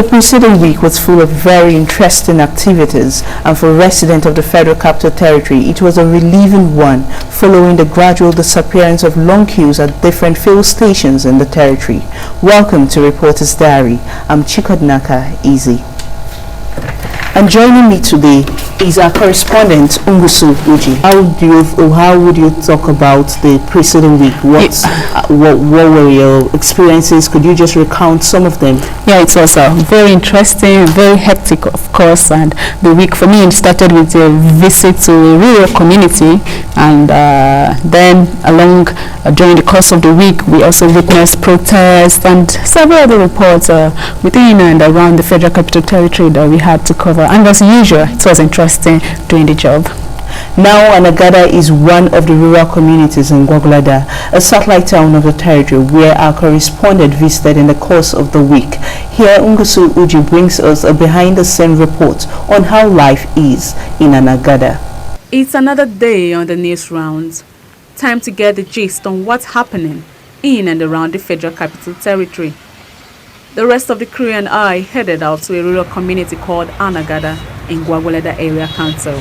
The preceding week was full of very interesting activities, and for residents of the Federal Capital Territory, it was a relieving one following the gradual disappearance of long queues at different fuel stations in the territory. Welcome to Reporter's Diary. I'm Chikodnaka Easy. And joining me today is our correspondent, Ungusu Uji. How would you talk about the preceding week? What were your experiences? Could you just recount some of them? Yeah, it was very interesting, very hectic, of course. And the week for me, it started with a visit to a rural community, and then during the course of the week, we also witnessed protests and several other reports within and around the Federal Capital Territory that we had to cover. And as usual, it was interesting doing the job. Now, Anagada is one of the rural communities in Gwagwalada, a satellite town of the territory where our correspondent visited in the course of the week. Here, Ungusu Uji brings us a behind-the-scenes report on how life is in Anagada. It's another day on the news rounds. Time to get the gist on what's happening in and around the Federal Capital Territory. The rest of the crew and I headed out to a rural community called Anagada in Gwagwalada Area Council.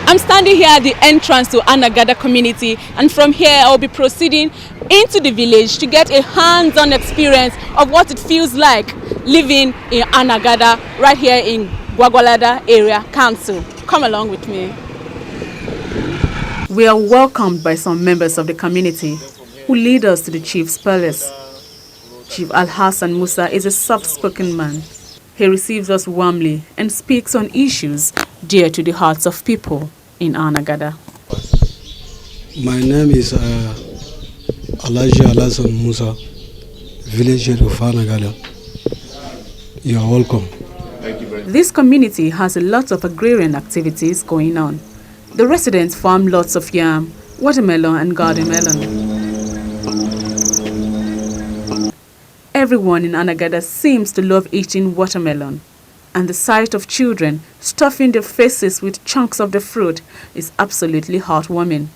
I'm standing here at the entrance to Anagada community, and from here I'll be proceeding into the village to get a hands-on experience of what it feels like living in Anagada right here in Gwagwalada Area Council. Come along with me. We are welcomed by some members of the community who lead us to the chief's palace. Chief Al-Hassan Musa is a soft-spoken man. He receives us warmly and speaks on issues dear to the hearts of people in Anagada. My name is Al-Hassan Musa, village head of Anagada. You are welcome. Thank you very much. This community has a lot of agrarian activities going on. The residents farm lots of yam, watermelon and garden melon. Everyone in Anagada seems to love eating watermelon, and the sight of children stuffing their faces with chunks of the fruit is absolutely heartwarming.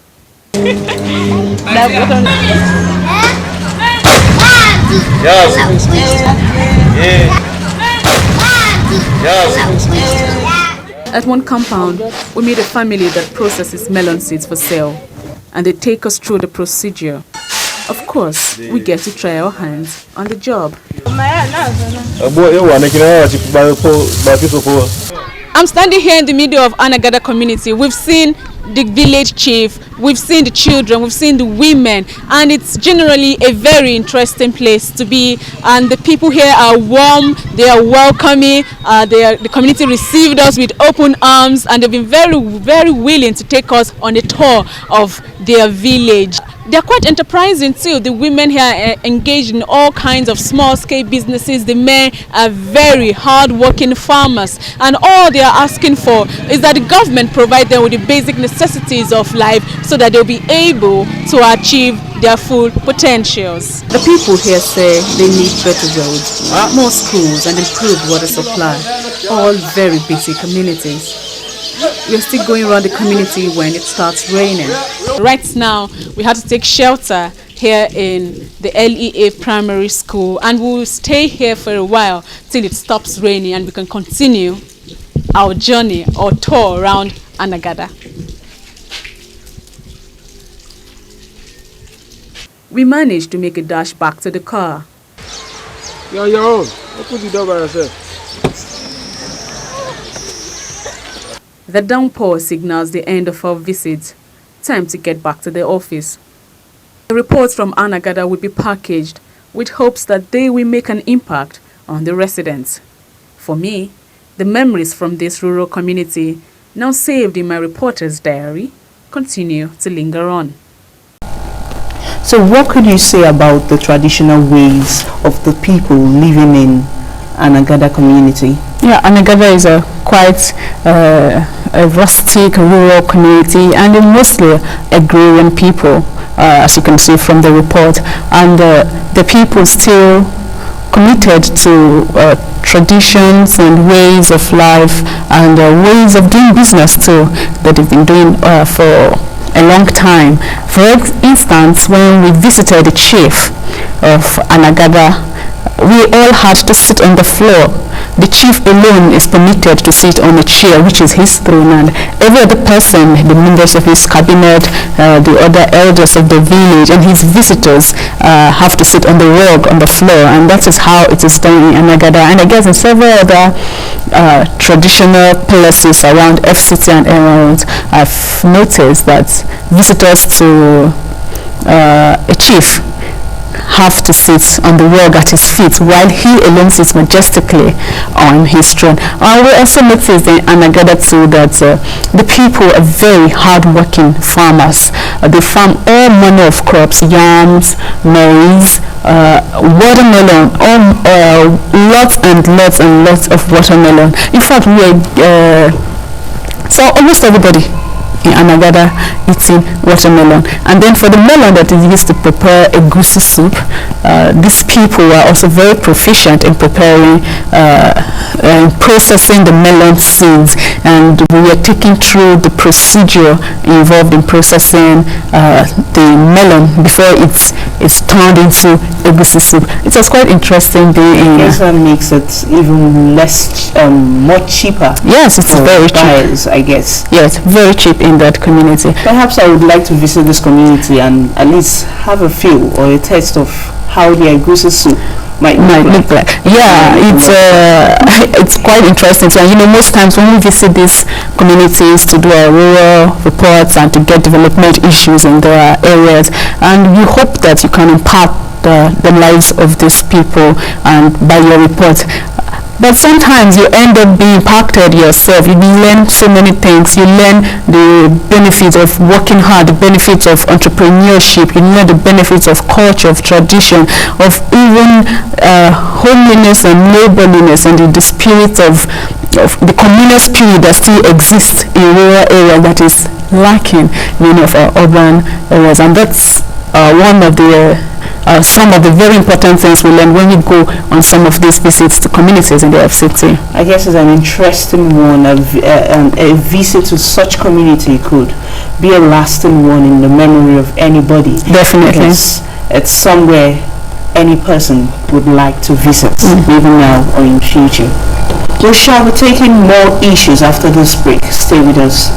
At one compound, we meet a family that processes melon seeds for sale, and they take us through the procedure. Of course, we get to try our hands on the job. I'm standing here in the middle of Anagada community. We've seen the village chief, we've seen the children, we've seen the women, and it's generally a very interesting place to be. And the people here are warm, they are welcoming, the community received us with open arms, and they've been very, very willing to take us on a tour of their village. They're quite enterprising too. The women here are engaged in all kinds of small-scale businesses. The men are very hard-working farmers, and all they are asking for is that the government provide them with the basic necessities of life so that they'll be able to achieve their full potentials. The people here say they need better roads, more schools and improved water supply. All very busy communities. We're still going around the community when it starts raining. Right now, we have to take shelter here in the LEA primary school, and we'll stay here for a while till it stops raining and we can continue our journey or tour around Anagada. We managed to make a dash back to the car. You're on your own. Open the door by yourself. The downpour signals the end of our visit. Time to get back to the office. The reports from Anagada will be packaged with hopes that they will make an impact on the residents. For me, the memories from this rural community, now saved in my reporter's diary, continue to linger on. So what could you say about the traditional ways of the people living in Anagada community? Yeah, Anagada is a quite a rustic rural community, and mostly agrarian people, as you can see from the report. And the people still committed to traditions and ways of life and ways of doing business too that they've been doing for a long time. For instance, when we visited the chief of Anagada we all had to sit on the floor. The chief alone is permitted to sit on a chair, which is his throne, and every other person, the members of his cabinet, the other elders of the village, and his visitors have to sit on the rug on the floor, and that is how it is done in Anagada. And I guess in several other traditional places around FCT and around, I've noticed that visitors to a chief have to sit on the rug at his feet while he alone sits majestically on his throne. We also noticed in Anagada too that the people are very hard-working farmers. They farm all manner of crops, yams, maize, watermelon, lots and lots and lots of watermelon. In fact, so almost everybody in Anagada eating watermelon. And then for the melon that is used to prepare a goosey soup, these people are also very proficient in preparing and processing the melon seeds, and we were taken through the procedure involved in processing the melon before it's turned into a goosey soup. It was quite interesting being Yes, that makes it even less, more cheaper. Yes, it's very cheap. I guess. Yes, very cheap in that community. Perhaps I would like to visit this community and at least have a feel or a taste of how their goosey soup might look like. Yeah, it's quite interesting. So, most times when we visit these communities to do our rural reports and to get development issues in their areas, and we hope that you can impact the lives of these people and by your report. But sometimes you end up being impacted yourself. You learn so many things. You learn the benefits of working hard, the benefits of entrepreneurship. You learn the benefits of culture, of tradition, of even homeliness and neighborliness, and the spirit of the communal spirit that still exists in rural areas that is lacking in many of our urban areas. And that's one of the some of the very important things we learn when we go on some of these visits to communities in the FCT. I guess it's an interesting one. A visit to such community could be a lasting one in the memory of anybody. Definitely. It's somewhere any person would like to visit, even now or in future. We shall be taking more issues after this break. Stay with us.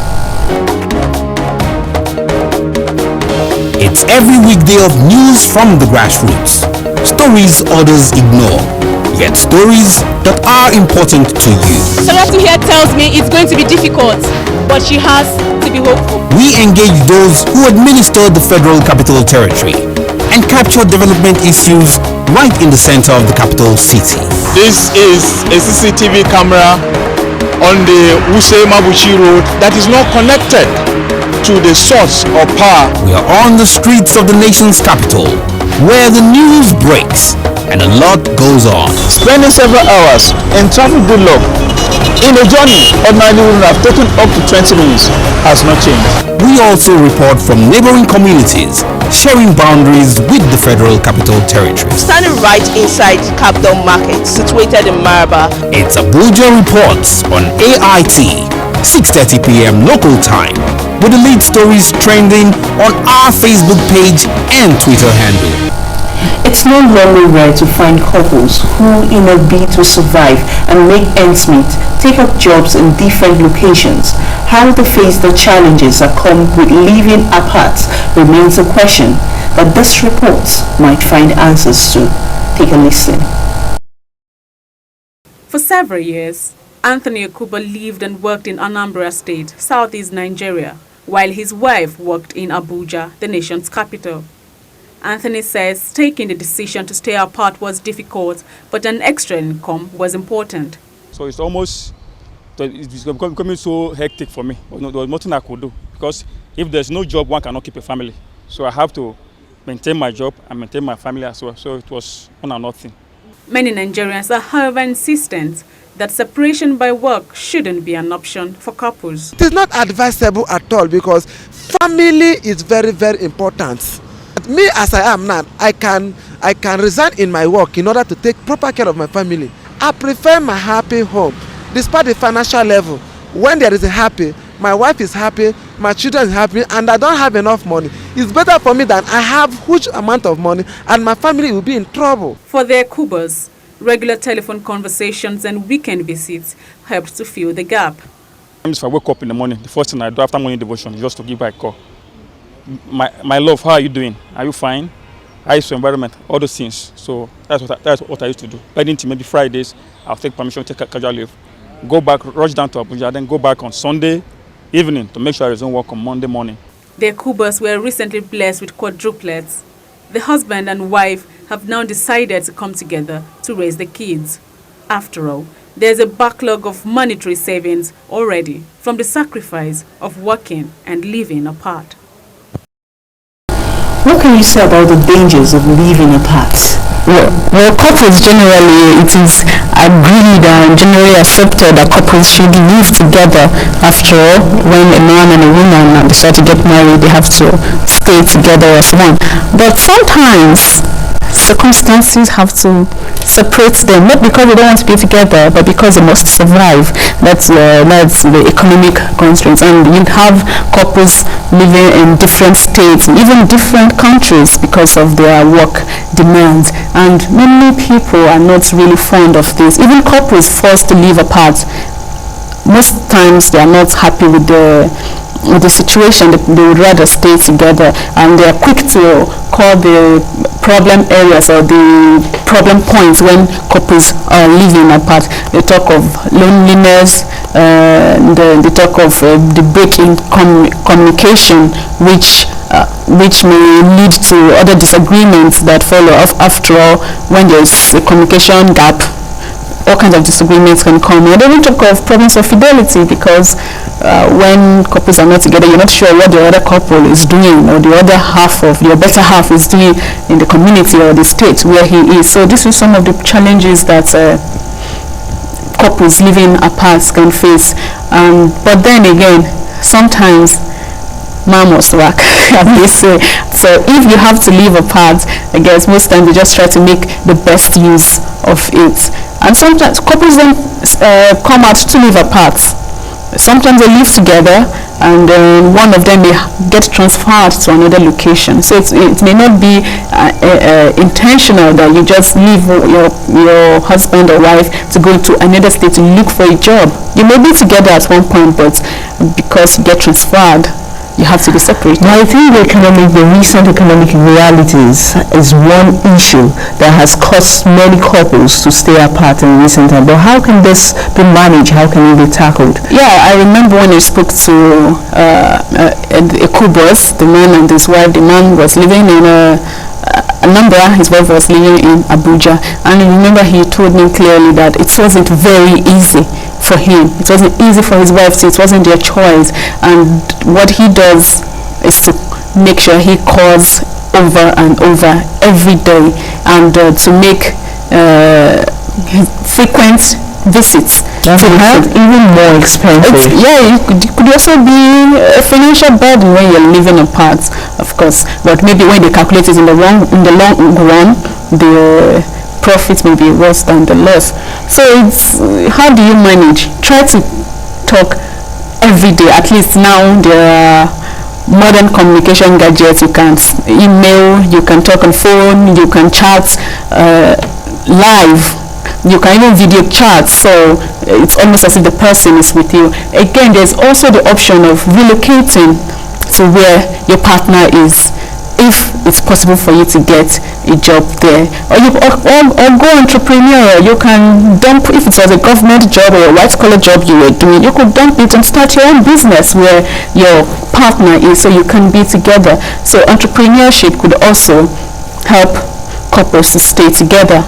It's every weekday of news from the grassroots. Stories others ignore, yet stories that are important to you. Saratu here tells me it's going to be difficult, but she has to be hopeful. We engage those who administer the Federal Capital Territory and capture development issues right in the center of the capital city. This is a CCTV camera on the Wuse Mabuchi Road that is not connected to the source of power. We are on the streets of the nation's capital, where the news breaks and a lot goes on. Spending several hours in traffic gridlock in a journey ordinarily would have taken up to 20 minutes has not changed. We also report from neighboring communities, sharing boundaries with the Federal Capital Territory. Standing right inside Capital Market, situated in Maraba. It's Abuja Reports on AIT, 6:30 p.m. local time, with the lead stories trending on our Facebook page and Twitter handle. It's not very rare to find couples who, in a bid to survive and make ends meet, take up jobs in different locations. How they face the challenges that come with living apart remains a question that this report might find answers to. Take a listen. For several years, Anthony Okubo lived and worked in Anambra State, southeast Nigeria, while his wife worked in Abuja, the nation's capital. Anthony says taking the decision to stay apart was difficult, but an extra income was important. So it's becoming so hectic for me. There was nothing I could do, because if there's no job, one cannot keep a family. So I have to maintain my job and maintain my family as well. So it was one and nothing. Many Nigerians are, however, insistent that separation by work shouldn't be an option for couples. It is not advisable at all, because family is very, very important. Me as I am now, I can resign in my work in order to take proper care of my family. I prefer my happy home, despite the financial level. When there is a happy, my wife is happy, my children is happy, and I don't have enough money. It's better for me than I have huge amount of money and my family will be in trouble. For their Kubas, regular telephone conversations and weekend visits helped to fill the gap. If I wake up in the morning, the first thing I do after morning devotion is just to give her a call. My love, how are you doing? Are you fine? How is your environment? All those things. So that's what I used to do. By the maybe Fridays, I'll take permission, take a casual leave, go back, rush down to Abuja, then go back on Sunday evening to make sure I resume work on Monday morning. Their Kubas were recently blessed with quadruplets. The husband and wife have now decided to come together to raise the kids. After all, there's a backlog of monetary savings already from the sacrifice of working and living apart. What can you say about the dangers of living apart? Well, couples generally, it is agreed and generally accepted that couples should live together. After all, when a man and a woman decide to get married, they have to stay together as one. But sometimes circumstances have to separate them, not because they don't want to be together, but because they must survive. That's the economic constraints. And you have couples living in different states, even different countries because of their work demands. And many people are not really fond of this. Even couples forced to live apart, most times they are not happy with the situation. They would rather stay together, and they are quick to call the problem areas or the problem points when couples are living apart. They talk of loneliness, and they talk of the break in communication, which may lead to other disagreements that follow. After all, when there's a communication gap, all kinds of disagreements can come. And they don't talk of problems of fidelity, because when couples are not together, you're not sure what the other couple is doing, or the other half of your better half is doing in the community or the state where he is. So this is some of the challenges that couples living apart can face. But then again, sometimes man must work, as they say. So if you have to live apart, I guess most times you just try to make the best use of it. And sometimes couples don't come out to live apart. Sometimes they live together, and one of them may get transferred to another location. So it may not be intentional that you just leave your husband or wife to go to another state to look for a job. You may be together at one point, but because you get transferred, you have to be separated. Now, I think the recent economic realities is one issue that has caused many couples to stay apart in recent time. But how can this be managed? How can it be tackled? Yeah, I remember when I spoke to a Kubos, the man and his wife. The man was living in Anambra, his wife was living in Abuja, and I remember he told me clearly that it wasn't very easy for him. It wasn't easy for his wife, so it wasn't their choice. And what he does is to make sure he calls over and over every day, and to make frequent visits. That's even more expensive. It could also be a financial burden when you're living apart, of course. But maybe when they calculate it in the long run, the profit may be worse than the loss. So it's how do you manage? Try to talk every day. At least now there are modern communication gadgets. You can email, you can talk on phone, you can chat live. You can even video chat, so it's almost as if the person is with you. Again, there's also the option of relocating to where your partner is, if it's possible for you to get a job there. Or go entrepreneurial. You can dump, if it was a government job or a white-collar job you were doing, you could dump it and start your own business where your partner is, so you can be together. So entrepreneurship could also help couples to stay together.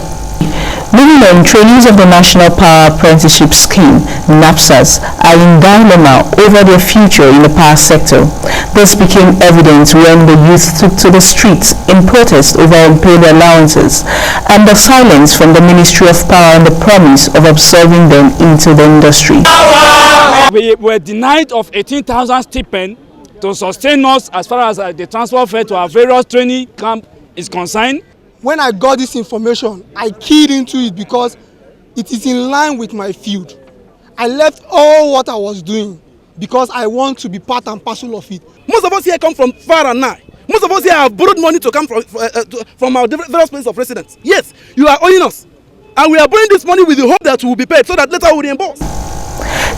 Moving on, trainees of the National Power Apprenticeship Scheme, NAPSAS, are in dilemma over their future in the power sector. This became evident when the youth took to the streets in protest over unpaid allowances and the silence from the Ministry of Power on the promise of absorbing them into the industry. We were denied of 18,000 stipend to sustain us as far as the transport fare to our various training camp is concerned. When I got this information, I keyed into it because it is in line with my field. I left all what I was doing because I want to be part and parcel of it. Most of us here come from far and nigh. Most of us here have borrowed money to come from our various places of residence. Yes, you are owing us. And we are borrowing this money with the hope that we will be paid so that later we will reimburse.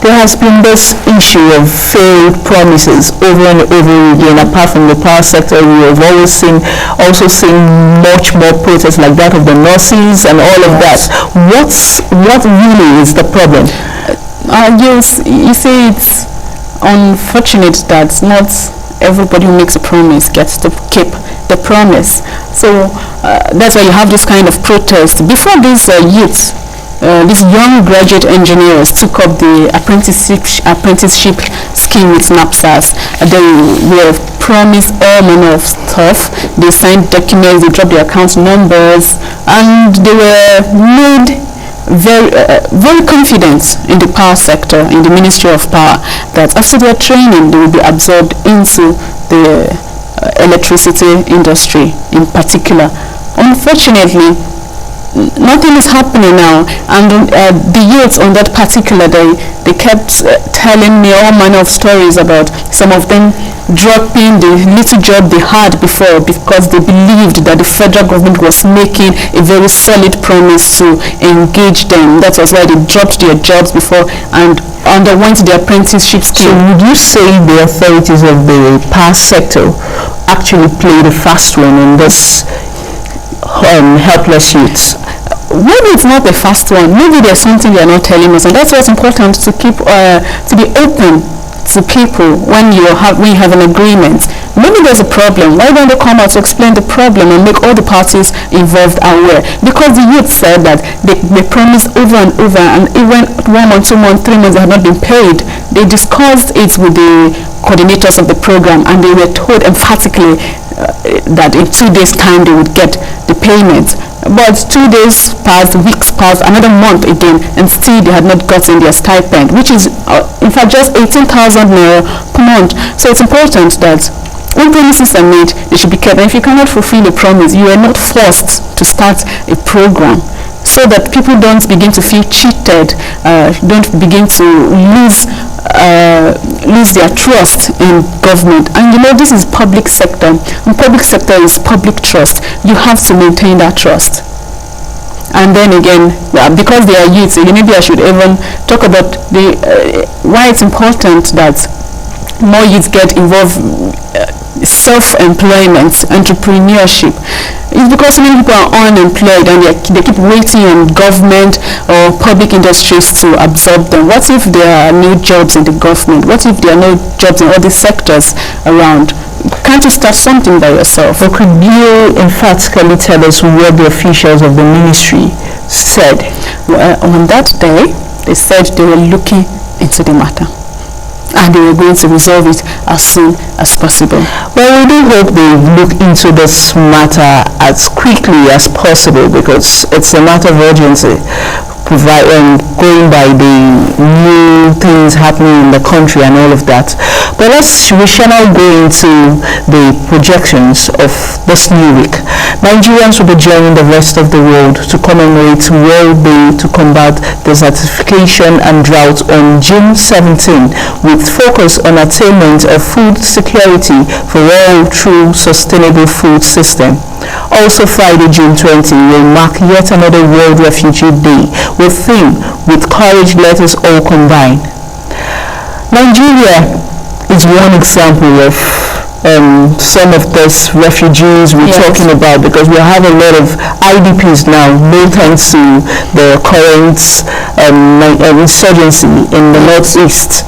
There has been this issue of failed promises over and over again. Apart from the power sector, we have also seen much more protests like that of the nurses and all of that. What really is the problem? Yes, you see, it's unfortunate that not everybody who makes a promise gets to keep the promise. So that's why you have this kind of protest. Before these youths, these young graduate engineers took up the apprenticeship scheme with NAPSAS. They were promised all manner of stuff. They signed documents, they dropped their account numbers, and they were made very confident in the power sector, in the Ministry of Power, that after their training they will be absorbed into the electricity industry in particular. Unfortunately, nothing is happening now, and the youths on that particular day, they kept telling me all manner of stories about some of them dropping the little job they had before because they believed that the federal government was making a very solid promise to engage them. That was why they dropped their jobs before and underwent the apprenticeship scheme. So would you say the authorities of the power sector actually played a fast one in this helpless youths? Maybe it's not a fast one. Maybe there's something they're not telling us, and that's why it's important to keep to be open to people when you have an agreement. Maybe there's a problem. Why don't they come out to explain the problem and make all the parties involved aware? Because the youth said that they promised over and over, and even 1 month, 2 months, 3 months they had not been paid. They discussed it with the coordinators of the program, and they were told emphatically that in 2 days' time they would get the payment. But 2 days passed, weeks passed, another month again, and still they had not gotten their stipend, which is in fact just 18,000 naira per month. So it's important that when promises are made, they should be kept. And if you cannot fulfill a promise, you are not forced to start a program, so that people don't begin to feel cheated, don't begin to lose their trust in government. And you know, this is public sector, and public sector is public trust. You have to maintain that trust. And then again, because they are youths, maybe I should even talk about why it's important that more youths get involved. Self-employment, entrepreneurship. It's because many people are unemployed and they keep waiting on government or public industries to absorb them. What if there are no jobs in the government? What if there are no jobs in all these sectors around? Can't you start something by yourself? Or could you emphatically tell us what the officials of the ministry said? Well, on that day, they said they were looking into the matter, and they were going to resolve it as soon as possible. Well, we do hope they look into this matter as quickly as possible, because it's a matter of urgency, going by the new things happening in the country and all of that. But we shall now go into the projections of this new week. Nigerians will be joining the rest of the world to commemorate World Day to combat desertification and drought on June 17, with focus on attainment of food security for all through sustainable food system. Also, Friday, June 20 will mark yet another World Refugee Day with theme "With Courage, Let Us All Combine." Nigeria is one example of some of these refugees we're talking about, because we have a lot of IDPs now, no thanks to the current insurgency in the northeast.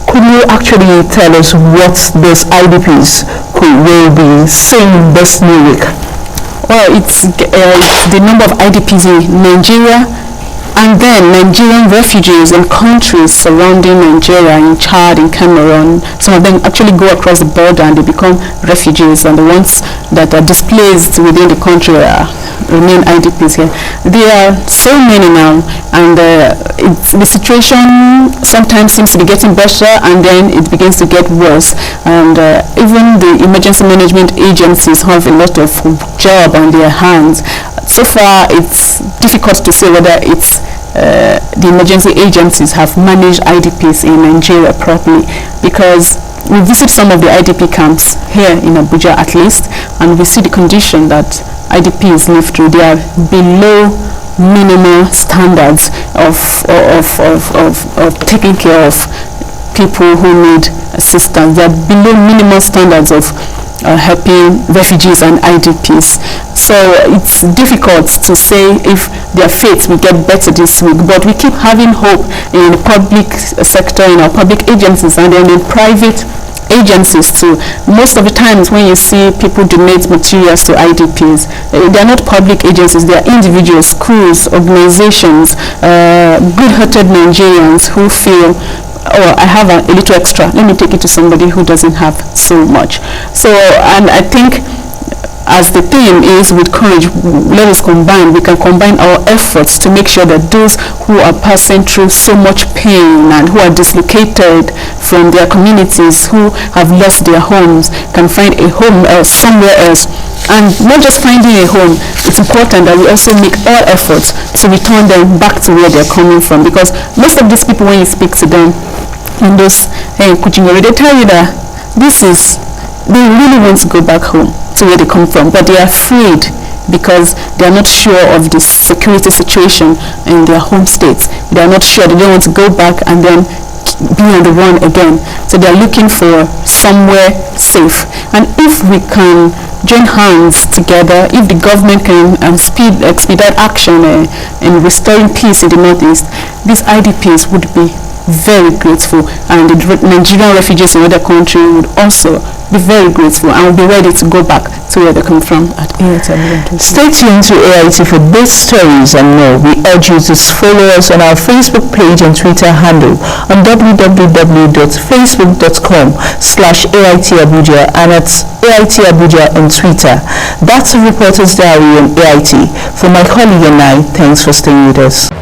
Could you actually tell us what these IDPs will be seeing this new week? Well, it's the number of IDPs in Nigeria, and then Nigerian refugees in countries surrounding Nigeria, in Chad, in Cameroon. Some of them actually go across the border and they become refugees, and the ones that are displaced within the country remain IDPs here. There are so many now, and the situation sometimes seems to be getting better, and then it begins to get worse. And even the emergency management agencies have a lot of job on their hands. So far, it's difficult to say whether it's the emergency agencies have managed IDPs in Nigeria properly, because we visit some of the IDP camps here in Abuja at least, and we see the condition that IDPs live through. They are below minimal standards of taking care of people who need assistance. They are below minimal standards of helping refugees and IDPs. So it's difficult to say if their fates will get better this week, but we keep having hope in the public sector, in our public agencies, and then in private agencies too. Most of the times when you see people donate materials to IDPs, they are not public agencies, they are individuals, schools, organizations, good-hearted Nigerians who feel, oh, I have a little extra, let me take it to somebody who doesn't have so much. So, and I think as the theme is with courage, let us combine. We can combine our efforts to make sure that those who are passing through so much pain and who are dislocated from their communities, who have lost their homes, can find a home somewhere else. And not just finding a home, it's important that we also make all efforts to return them back to where they're coming from, because most of these people, when you speak to them in those Kuchingori, they tell you that they really want to go back home to where they come from, but they are afraid because they are not sure of the security situation in their home states. They are not sure, they don't want to go back and then be on the run again. So they are looking for somewhere safe. And if we can join hands together, if the government can expedite action in restoring peace in the Northeast, these IDPs would be very grateful, and the Nigerian refugees in other countries would also be very grateful and will be ready to go back to where they come from at AIT. Stay tuned to AIT for these stories and more. We urge you to follow us on our Facebook page and Twitter handle on www.facebook.com/AIT Abuja and at AIT Abuja on Twitter. That's a reporter's diary on AIT. For my colleague and I, thanks for staying with us.